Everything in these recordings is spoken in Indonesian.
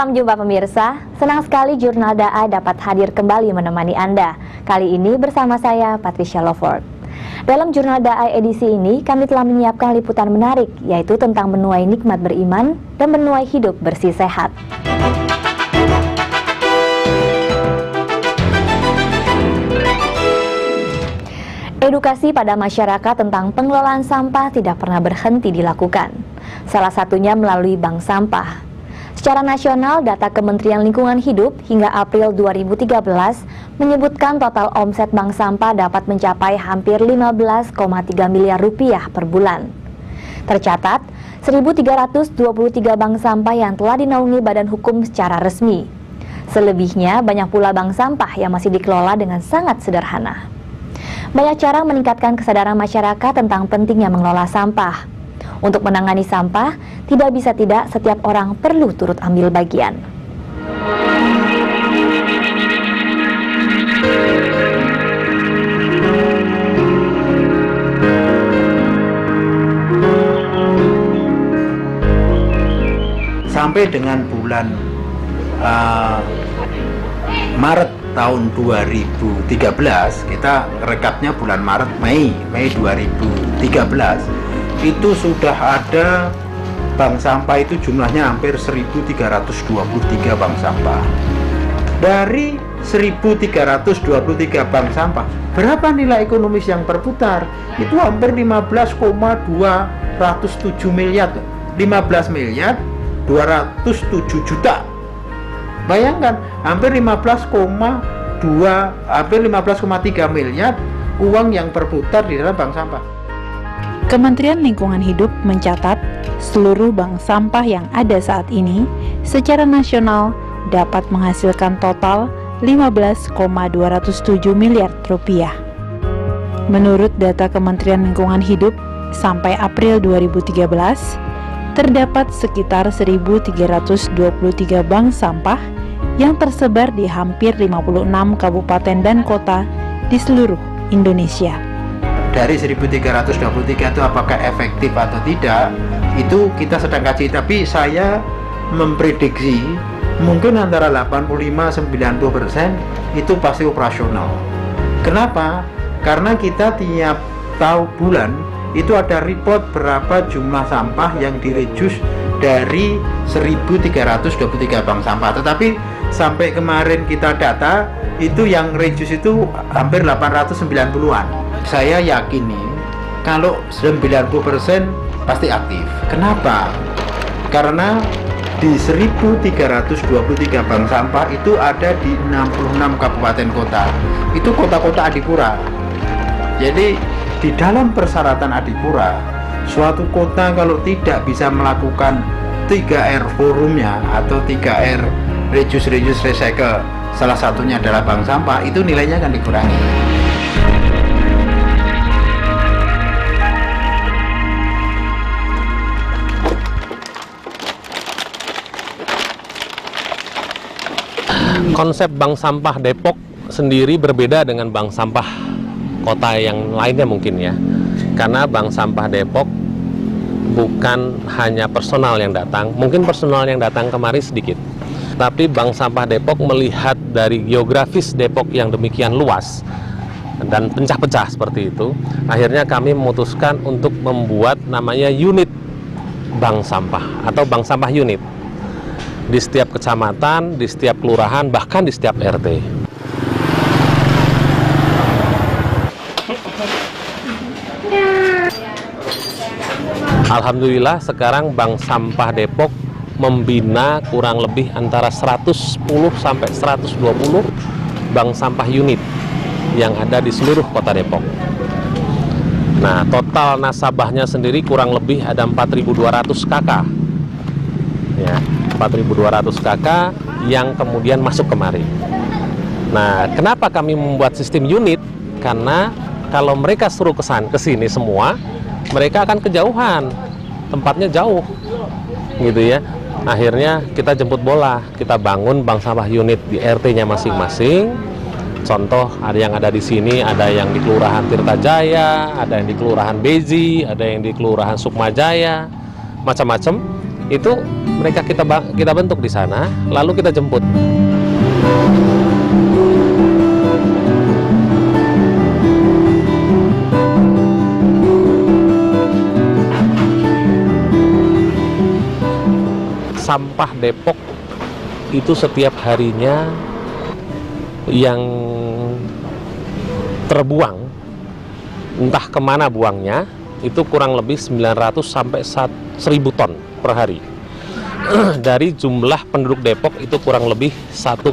Salam jumpa pemirsa, senang sekali Jurnal DAA dapat hadir kembali menemani Anda. Kali ini bersama saya, Patricia Lovord. Dalam Jurnal DAA edisi ini, kami telah menyiapkan liputan menarik, yaitu tentang menuai nikmat beriman dan menuai hidup bersih sehat. Edukasi pada masyarakat tentang pengelolaan sampah tidak pernah berhenti dilakukan. Salah satunya melalui bank sampah. Secara nasional, data Kementerian Lingkungan Hidup hingga April 2013 menyebutkan total omset bank sampah dapat mencapai hampir 15,3 miliar rupiah per bulan. Tercatat, 1.323 bank sampah yang telah dinaungi badan hukum secara resmi. Selebihnya, banyak pula bank sampah yang masih dikelola dengan sangat sederhana. Banyak cara meningkatkan kesadaran masyarakat tentang pentingnya mengelola sampah. Untuk menangani sampah, tidak bisa tidak setiap orang perlu turut ambil bagian. Sampai dengan bulan Maret tahun 2013, kita rekapnya bulan Maret, Mei 2013, itu sudah ada bank sampah itu jumlahnya hampir 1.323 bank sampah. Dari 1.323 bank sampah, berapa nilai ekonomis yang berputar? Itu hampir 15,207 miliar, 15 miliar 207 juta. Bayangkan, hampir 15,3 miliar uang yang berputar di dalam bank sampah. Kementerian Lingkungan Hidup mencatat seluruh bank sampah yang ada saat ini secara nasional dapat menghasilkan total 15,207 miliar rupiah. Menurut data Kementerian Lingkungan Hidup, sampai April 2013, terdapat sekitar 1.323 bank sampah yang tersebar di hampir 56 kabupaten dan kota di seluruh Indonesia. Dari 1.323 itu apakah efektif atau tidak, itu kita sedang kaji, tapi saya memprediksi mungkin antara 85-90% itu pasti operasional. Kenapa? Karena kita tiap bulan itu ada report berapa jumlah sampah yang direjus dari 1.323 bank sampah, tetapi sampai kemarin kita data itu yang rejus itu hampir 890-an. Saya yakin nih, kalau 90% pasti aktif. Kenapa? Karena di 1.323 bank sampah itu ada di 66 kabupaten kota. Itu kota-kota adipura. Jadi di dalam persyaratan adipura, suatu kota kalau tidak bisa melakukan 3R forumnya atau 3R reduce, recycle, salah satunya adalah bank sampah, itu nilainya akan dikurangi. Konsep bank sampah Depok sendiri berbeda dengan bank sampah kota yang lainnya mungkin ya. Karena bank sampah Depok bukan hanya personal yang datang, mungkin personal yang datang kemari sedikit. Tapi bank sampah Depok melihat dari geografis Depok yang demikian luas dan pecah-pecah seperti itu, akhirnya kami memutuskan untuk membuat namanya unit bank sampah atau bank sampah unit. Di setiap kecamatan, di setiap kelurahan, bahkan di setiap RT. Alhamdulillah sekarang Bank Sampah Depok membina kurang lebih antara 110 sampai 120 bank sampah unit yang ada di seluruh kota Depok. Nah, total nasabahnya sendiri kurang lebih ada 4.200 KK. Ya, 4.200 KK yang kemudian masuk kemari. Nah, kenapa kami membuat sistem unit? Karena kalau mereka suruh ke sini semua, mereka akan kejauhan, tempatnya jauh, gitu ya. Akhirnya kita jemput bola, kita bangun bank sampah unit di RT-nya masing-masing. Contoh, ada yang ada di sini, ada yang di Kelurahan Tirtajaya, ada yang di Kelurahan Bezi, ada yang di Kelurahan Sukmajaya, macam-macam. itu mereka kita bentuk di sana, lalu kita jemput. Sampah Depok itu setiap harinya yang terbuang, entah kemana buangnya, itu kurang lebih 900 sampai 1000 ton per hari. Dari jumlah penduduk Depok itu kurang lebih 1,8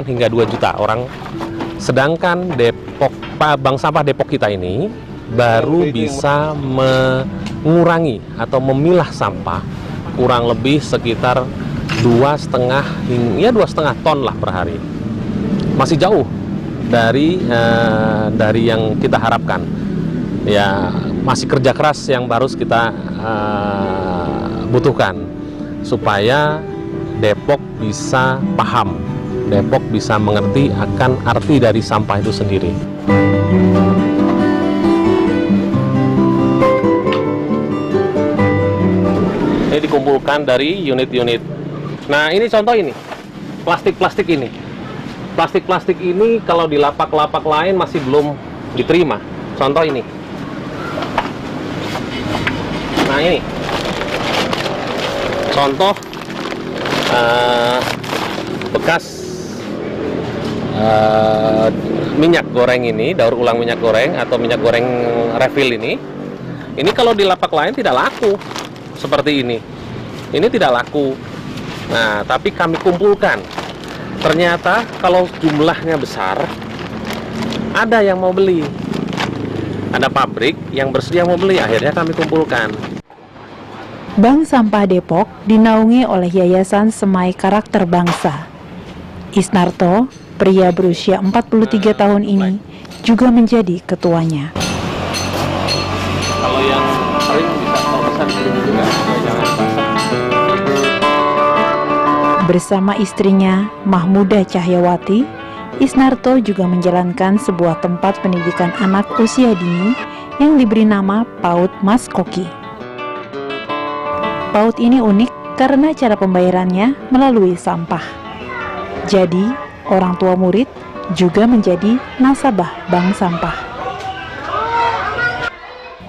hingga 2 juta orang. Sedangkan bank sampah Depok kita ini baru bisa mengurangi atau memilah sampah kurang lebih sekitar 2,5 ton lah per hari. Masih jauh dari yang kita harapkan. Ya, masih kerja keras yang harus kita butuhkan supaya Depok bisa paham, Depok bisa mengerti akan arti dari sampah itu sendiri. Ini dikumpulkan dari unit-unit. Nah, ini contoh ini, plastik-plastik ini. Plastik-plastik ini kalau di lapak-lapak lain masih belum diterima. Contoh ini. Nah, ini contoh bekas minyak goreng ini, daur ulang minyak goreng atau minyak goreng refill ini. Ini kalau di lapak lain tidak laku seperti ini. Ini tidak laku. Nah, tapi kami kumpulkan. Ternyata kalau jumlahnya besar, ada yang mau beli. Ada pabrik yang bersedia mau beli, akhirnya kami kumpulkan. Bank Sampah Depok dinaungi oleh Yayasan Semai Karakter Bangsa. Isnarto, pria berusia 43 tahun ini, juga menjadi ketuanya. Kalau yang sering bisa pesan juga, jangan pasang. Bersama istrinya, Mahmuda Cahyawati, Isnarto juga menjalankan sebuah tempat pendidikan anak usia dini yang diberi nama PAUD Mas Koki. PAUD ini unik karena cara pembayarannya melalui sampah. Jadi, orang tua murid juga menjadi nasabah bank sampah.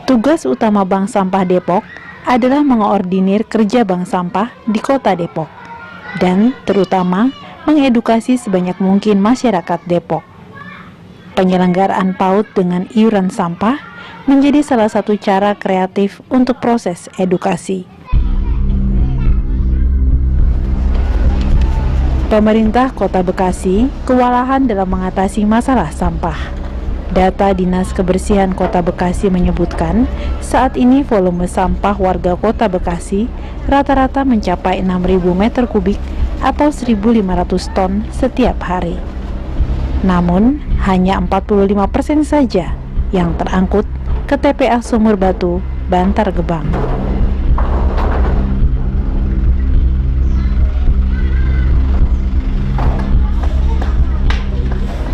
Tugas utama Bank Sampah Depok adalah mengoordinir kerja bank sampah di Kota Depok dan terutama mengedukasi sebanyak mungkin masyarakat Depok. Penyelenggaraan PAUD dengan iuran sampah menjadi salah satu cara kreatif untuk proses edukasi. Pemerintah Kota Bekasi kewalahan dalam mengatasi masalah sampah. Data Dinas Kebersihan Kota Bekasi menyebutkan, saat ini volume sampah warga Kota Bekasi rata-rata mencapai 6.000 meter kubik atau 1.500 ton setiap hari. Namun, hanya 45% saja yang terangkut ke TPA Sumur Batu, Bantar Gebang.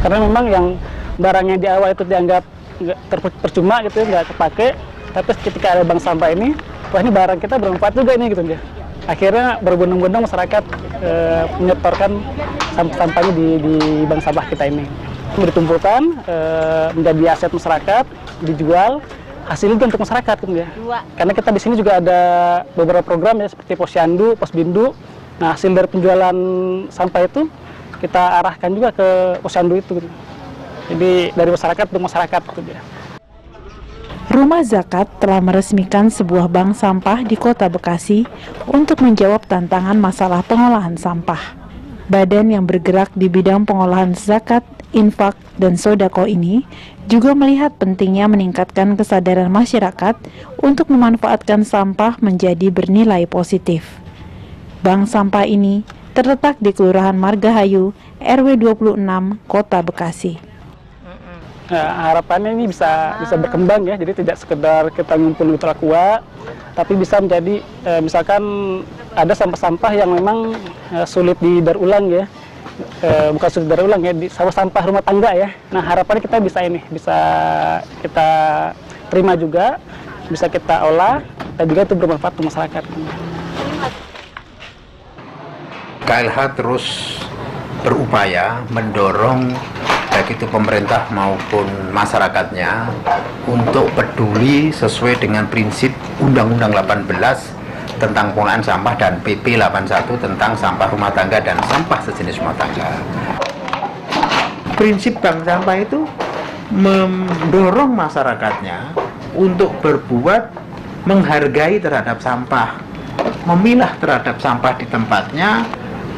Karena memang yang barangnya di awal itu dianggap percuma gitu, nggak kepake, tapi ketika ada bank sampah ini, wah ini barang kita bermanfaat juga ini gitu ya. Akhirnya berbondong-bondong masyarakat menyetorkan sampah-sampahnya di bank sampah kita ini. Ditumpulkan menjadi aset masyarakat, dijual, hasilnya untuk masyarakat gitu ya. Karena kita di sini juga ada beberapa program ya seperti Posyandu, Posbindu. Nah, hasil dari penjualan sampah itu kita arahkan juga ke Posyandu itu gitu. Jadi dari masyarakat untuk masyarakat gitu ya. Rumah Zakat telah meresmikan sebuah bank sampah di Kota Bekasi untuk menjawab tantangan masalah pengolahan sampah. Badan yang bergerak di bidang pengolahan zakat, infak, dan sodako ini juga melihat pentingnya meningkatkan kesadaran masyarakat untuk memanfaatkan sampah menjadi bernilai positif. Bank sampah ini terletak di Kelurahan Margahayu, RW 26, Kota Bekasi. Nah, harapannya ini bisa berkembang ya, jadi tidak sekedar kita ngumpul Ultra Aqua, tapi bisa menjadi misalkan ada sampah-sampah yang memang sulit didaur ulang ya, bukan sulit didaur ulang ya, sampah rumah tangga ya. Nah, harapannya kita bisa kita terima juga, bisa kita olah, dan juga itu bermanfaat untuk masyarakat. KLH terus berupaya mendorong baik itu pemerintah maupun masyarakatnya untuk peduli sesuai dengan prinsip Undang-Undang 18 tentang pengelolaan sampah dan PP 81 tentang sampah rumah tangga dan sampah sejenis rumah tangga. Prinsip bank sampah itu mendorong masyarakatnya untuk berbuat menghargai terhadap sampah, memilah terhadap sampah di tempatnya,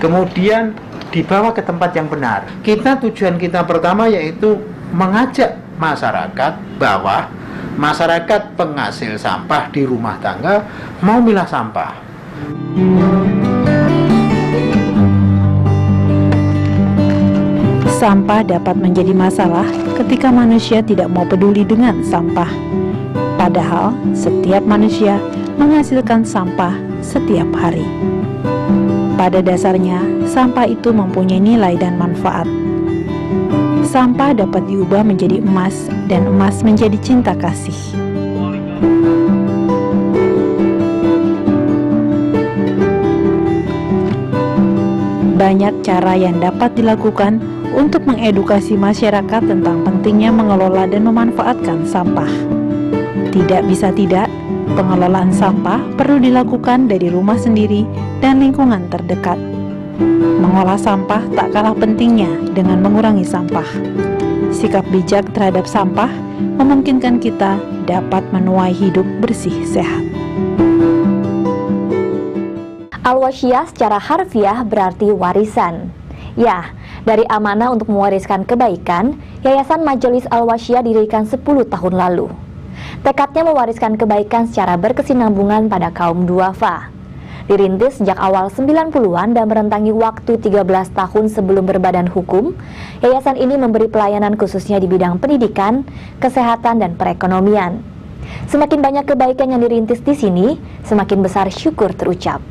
kemudian dibawa ke tempat yang benar. Tujuan kita pertama yaitu mengajak masyarakat bahwa masyarakat penghasil sampah di rumah tangga mau milah sampah. Sampah dapat menjadi masalah ketika manusia tidak mau peduli dengan sampah. Padahal setiap manusia menghasilkan sampah setiap hari. Pada dasarnya, sampah itu mempunyai nilai dan manfaat. Sampah dapat diubah menjadi emas dan emas menjadi cinta kasih. Banyak cara yang dapat dilakukan untuk mengedukasi masyarakat tentang pentingnya mengelola dan memanfaatkan sampah. Tidak bisa tidak, pengelolaan sampah perlu dilakukan dari rumah sendiri dan lingkungan terdekat. Mengolah sampah tak kalah pentingnya dengan mengurangi sampah. Sikap bijak terhadap sampah memungkinkan kita dapat menuai hidup bersih sehat. Al-Wasiyah secara harfiah berarti warisan. Ya, dari amanah untuk mewariskan kebaikan, Yayasan Majelis Al-Wasiyah didirikan 10 tahun lalu. Tekadnya mewariskan kebaikan secara berkesinambungan pada kaum duafa. Dirintis sejak awal 90-an dan merentangi waktu 13 tahun sebelum berbadan hukum, yayasan ini memberi pelayanan khususnya di bidang pendidikan, kesehatan, dan perekonomian. Semakin banyak kebaikan yang dirintis di sini, semakin besar syukur terucap.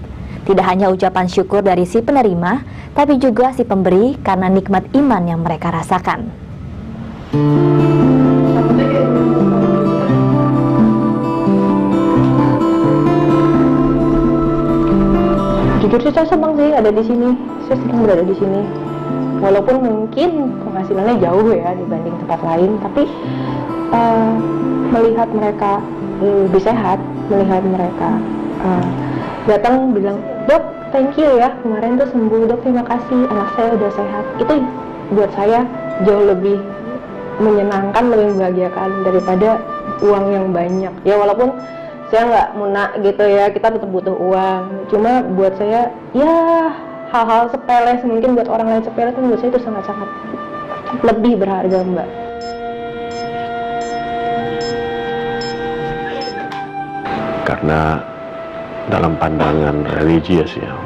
Tidak hanya ucapan syukur dari si penerima, tapi juga si pemberi karena nikmat iman yang mereka rasakan. Jujur sih saya senang sih ada di sini, saya senang berada di sini. Walaupun mungkin penghasilannya jauh ya dibanding tempat lain, tapi melihat mereka lebih sehat, melihat mereka datang bilang, "Dok, thank you ya, kemarin tuh sembuh, Dok, terima kasih, anak saya udah sehat." Itu buat saya jauh lebih menyenangkan, lebih membahagiakan daripada uang yang banyak. Ya walaupun saya nggak munak gitu ya, kita tetap butuh uang. Cuma buat saya, ya hal-hal sepele, mungkin buat orang lain sepele, tapi buat saya itu sangat-sangat lebih berharga, Mbak. Karena dalam pandangan religius ya,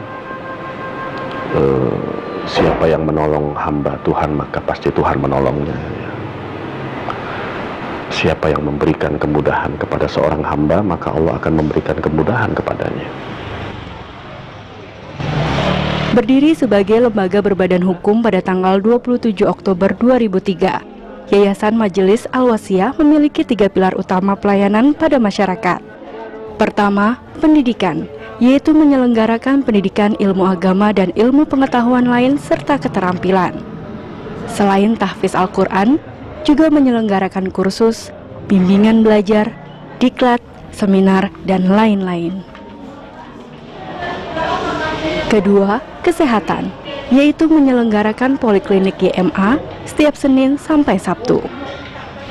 siapa yang menolong hamba Tuhan maka pasti Tuhan menolongnya ya. Siapa yang memberikan kemudahan kepada seorang hamba maka Allah akan memberikan kemudahan kepadanya. Berdiri sebagai lembaga berbadan hukum pada tanggal 27 Oktober 2003, Yayasan Majelis Al-Wasiyah memiliki 3 pilar utama pelayanan pada masyarakat. Pertama, pendidikan, yaitu menyelenggarakan pendidikan ilmu agama dan ilmu pengetahuan lain serta keterampilan. Selain tahfiz Al-Quran, juga menyelenggarakan kursus, bimbingan belajar, diklat, seminar, dan lain-lain. Kedua, kesehatan, yaitu menyelenggarakan poliklinik YMA setiap Senin sampai Sabtu.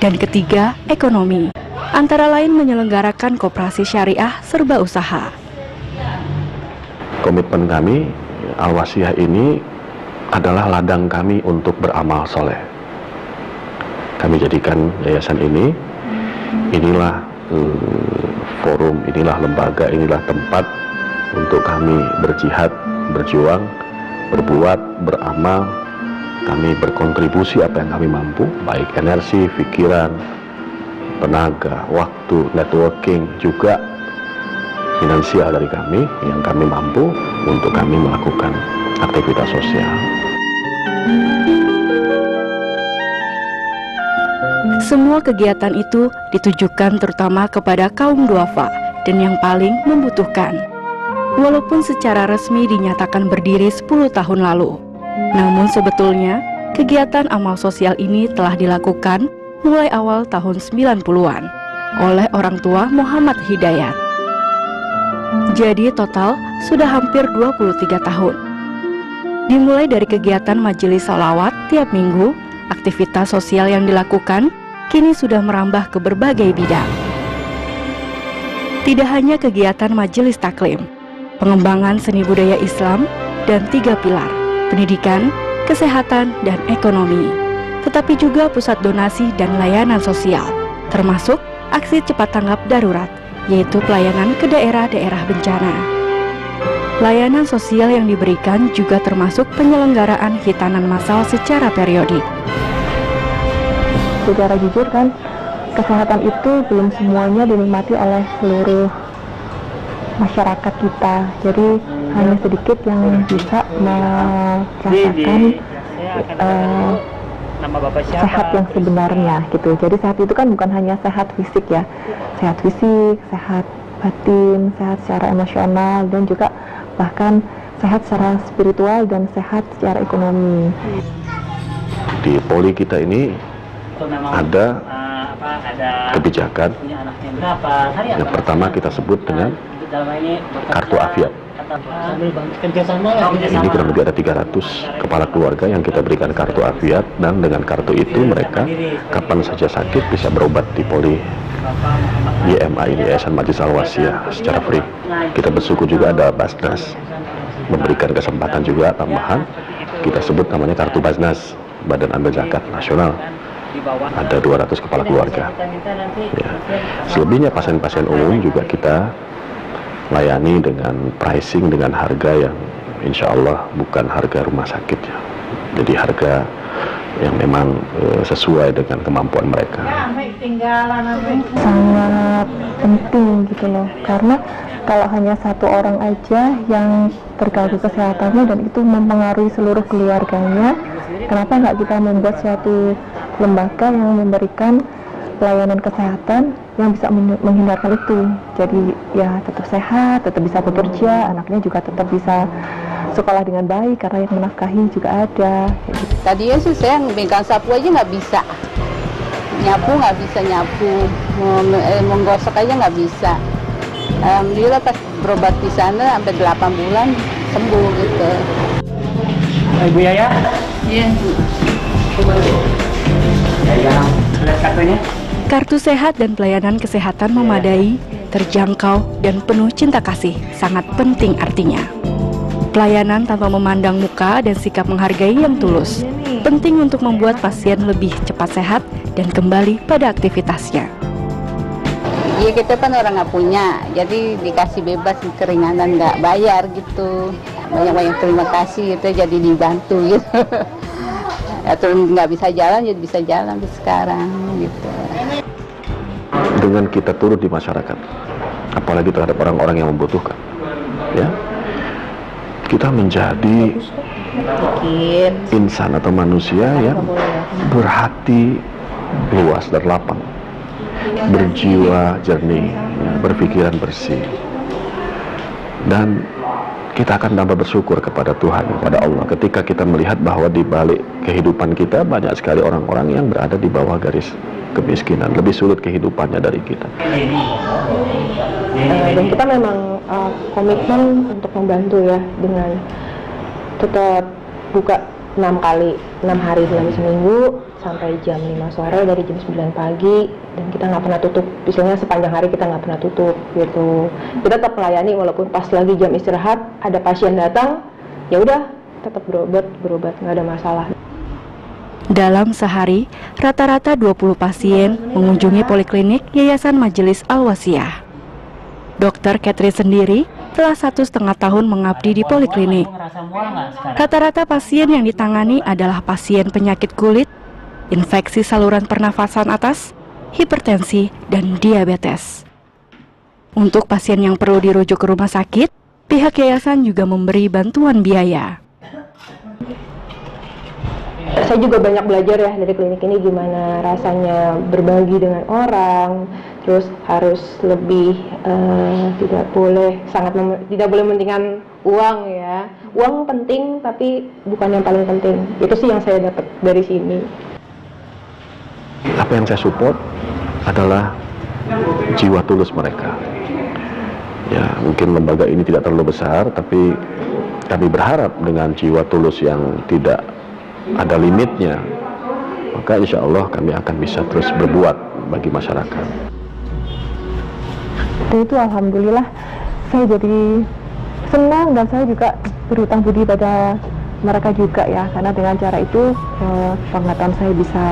Dan ketiga, ekonomi, antara lain menyelenggarakan koperasi syariah serba usaha. Komitmen kami, Al-Wasiyah ini adalah ladang kami untuk beramal soleh. Kami jadikan yayasan ini, inilah forum, inilah lembaga, inilah tempat untuk kami berjihad, berjuang, berbuat, beramal. Kami berkontribusi apa yang kami mampu, baik energi, pikiran, tenaga, waktu, networking, juga finansial dari kami yang kami mampu untuk kami melakukan aktivitas sosial. Semua kegiatan itu ditujukan terutama kepada kaum duafa dan yang paling membutuhkan. walaupun secara resmi dinyatakan berdiri 10 tahun lalu. Namun sebetulnya, kegiatan amal sosial ini telah dilakukan mulai awal tahun 90-an oleh orang tua Muhammad Hidayat. Jadi total sudah hampir 23 tahun. Dimulai dari kegiatan majelis sholawat tiap minggu, aktivitas sosial yang dilakukan kini sudah merambah ke berbagai bidang. Tidak hanya kegiatan majelis taklim, pengembangan seni budaya Islam, dan 3 pilar, pendidikan, kesehatan, dan ekonomi, tetapi juga pusat donasi dan layanan sosial, termasuk aksi cepat tanggap darurat, yaitu pelayanan ke daerah-daerah bencana. Layanan sosial yang diberikan juga termasuk penyelenggaraan hitanan massal secara periodik. Secara jujur kan, kesehatan itu belum semuanya dinikmati oleh seluruh masyarakat kita. Jadi hanya sedikit yang bisa merasakan sehat yang sebenarnya gitu. Jadi sehat itu kan bukan hanya sehat fisik ya, sehat fisik, sehat batin, sehat secara emosional, dan juga bahkan sehat secara spiritual dan sehat secara ekonomi. Di Poli kita ini ada kebijakan yang pertama kita sebut dengan kartu afiat. Ini kurang lebih ada 300 kepala keluarga yang kita berikan kartu afiat, dan dengan kartu itu mereka kapan saja sakit bisa berobat di Poli YMA ini, Yayasan Majelis Al-Wasiyah, secara free. Kita bersyukur juga ada Basnas memberikan kesempatan juga tambahan, kita sebut namanya kartu Basnas, Badan Amil Zakat Nasional. Ada 200 kepala keluarga ya. Selebihnya pasien-pasien umum juga kita layani dengan pricing, dengan harga yang insya Allah bukan harga rumah sakit ya. Jadi harga yang memang sesuai dengan kemampuan mereka. Sangat penting gitu loh, karena kalau hanya satu orang aja yang terganggu kesehatannya dan itu mempengaruhi seluruh keluarganya, kenapa nggak kita membuat suatu lembaga yang memberikan pelayanan kesehatan yang bisa menghindarkan itu. Jadi ya tetap sehat, tetap bisa bekerja, anaknya juga tetap bisa sekolah dengan baik karena yang menafkahi juga ada. Gitu. Tadinya sih saya megang sapu aja nggak bisa, nyapu nggak bisa nyapu, menggosok aja nggak bisa. Alhamdulillah pas berobat di sana sampai 8 bulan sembuh gitu. Ibu Yaya? Iya. Kartu sehat dan pelayanan kesehatan memadai, terjangkau, dan penuh cinta kasih sangat penting artinya. Pelayanan tanpa memandang muka dan sikap menghargai yang tulus penting untuk membuat pasien lebih cepat sehat dan kembali pada aktivitasnya. Iya, kita kan orang nggak punya, jadi dikasih bebas, keringanan, nggak bayar gitu. Banyak-banyak terima kasih gitu, jadi dibantu gitu. Ya, terus nggak bisa jalan, jadi bisa jalan sekarang gitu. Dengan kita turut di masyarakat, apalagi terhadap orang-orang yang membutuhkan, ya, kita menjadi insan atau manusia yang berhati luas dan lapang, berjiwa jernih, berpikiran bersih, dan kita akan tambah bersyukur kepada Tuhan, kepada Allah, ketika kita melihat bahwa di balik kehidupan kita banyak sekali orang-orang yang berada di bawah garis kemiskinan, lebih sulit kehidupannya dari kita. Dan kita memang komitmen untuk membantu ya, dengan tetap buka 6 hari dalam seminggu sampai jam 5 sore, dari jam 9 pagi, dan kita nggak pernah tutup. Misalnya sepanjang hari kita nggak pernah tutup gitu. Kita tetap melayani walaupun pas lagi jam istirahat ada pasien datang, ya udah tetap berobat nggak ada masalah. Dalam sehari, rata-rata 20 pasien mengunjungi poliklinik Yayasan Majelis Al-Wasiyah. Dr. Catherine sendiri telah 1,5 tahun mengabdi di poliklinik. Rata-rata pasien yang ditangani adalah pasien penyakit kulit, infeksi saluran pernafasan atas, hipertensi, dan diabetes. Untuk pasien yang perlu dirujuk ke rumah sakit, pihak yayasan juga memberi bantuan biaya. Saya juga banyak belajar ya dari klinik ini, gimana rasanya berbagi dengan orang, terus harus lebih tidak boleh mementingkan uang ya. Uang penting tapi bukan yang paling penting. Itu sih yang saya dapat dari sini. Apa yang saya support adalah jiwa tulus mereka. Ya, mungkin lembaga ini tidak terlalu besar, tapi kami berharap dengan jiwa tulus yang tidak ada limitnya, maka insya Allah kami akan bisa terus berbuat bagi masyarakat. Dan itu alhamdulillah saya jadi senang dan saya juga berhutang budi pada mereka juga ya, karena dengan cara itu pengetahuan saya bisa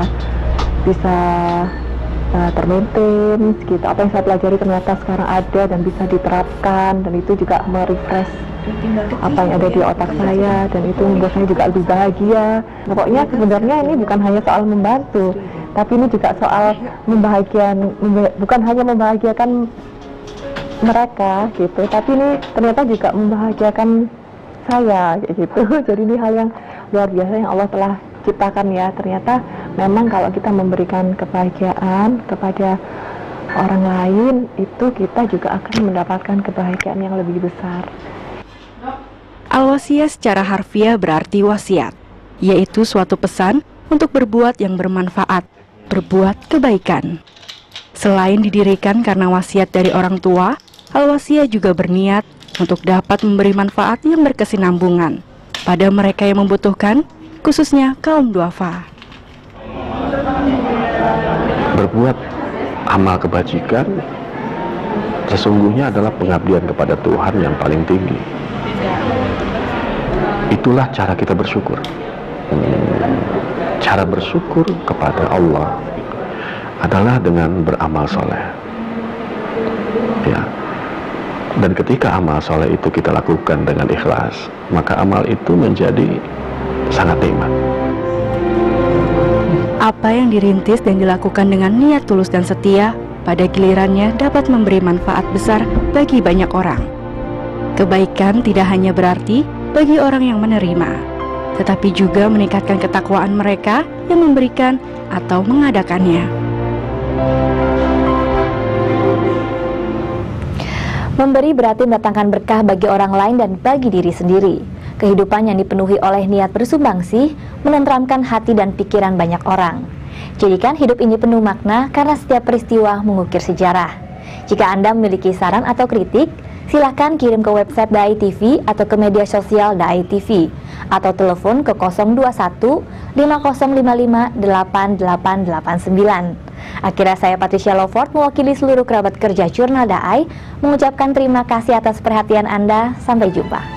termaintain gitu. Apa yang saya pelajari ternyata sekarang ada dan bisa diterapkan, dan itu juga merefresh apa yang ada di otak saya, dan itu membuat saya juga lebih bahagia. Pokoknya sebenarnya ini bukan hanya soal membantu, tapi ini juga soal bukan hanya membahagiakan mereka gitu, tapi ini ternyata juga membahagiakan saya gitu. Jadi ini hal yang luar biasa yang Allah telah ciptakan ya. Ternyata memang kalau kita memberikan kebahagiaan kepada orang lain, itu kita juga akan mendapatkan kebahagiaan yang lebih besar. Al-Wasiyah secara harfiah berarti wasiat, yaitu suatu pesan untuk berbuat yang bermanfaat, berbuat kebaikan. Selain didirikan karena wasiat dari orang tua, Al-Wasiyah juga berniat untuk dapat memberi manfaat yang berkesinambungan pada mereka yang membutuhkan, khususnya kaum duafa. Berbuat amal kebajikan sesungguhnya adalah pengabdian kepada Tuhan yang paling tinggi. Itulah cara kita bersyukur. Cara bersyukur kepada Allah adalah dengan beramal soleh. Ya. Dan ketika amal soleh itu kita lakukan dengan ikhlas, maka amal itu menjadi sangat nikmat. Apa yang dirintis dan dilakukan dengan niat tulus dan setia, pada gilirannya dapat memberi manfaat besar bagi banyak orang. Kebaikan tidak hanya berarti bagi orang yang menerima, tetapi juga meningkatkan ketakwaan mereka yang memberikan atau mengadakannya. Memberi berarti mendatangkan berkah bagi orang lain dan bagi diri sendiri. Kehidupan yang dipenuhi oleh niat bersumbangsih menenteramkan hati dan pikiran banyak orang. Jadikan hidup ini penuh makna karena setiap peristiwa mengukir sejarah. Jika Anda memiliki saran atau kritik, silahkan kirim ke website Dai TV atau ke media sosial Dai TV atau telepon ke 021 5055 8889. Akhirnya saya Patricia Lovord mewakili seluruh kerabat kerja Jurnal Dai mengucapkan terima kasih atas perhatian Anda. Sampai jumpa.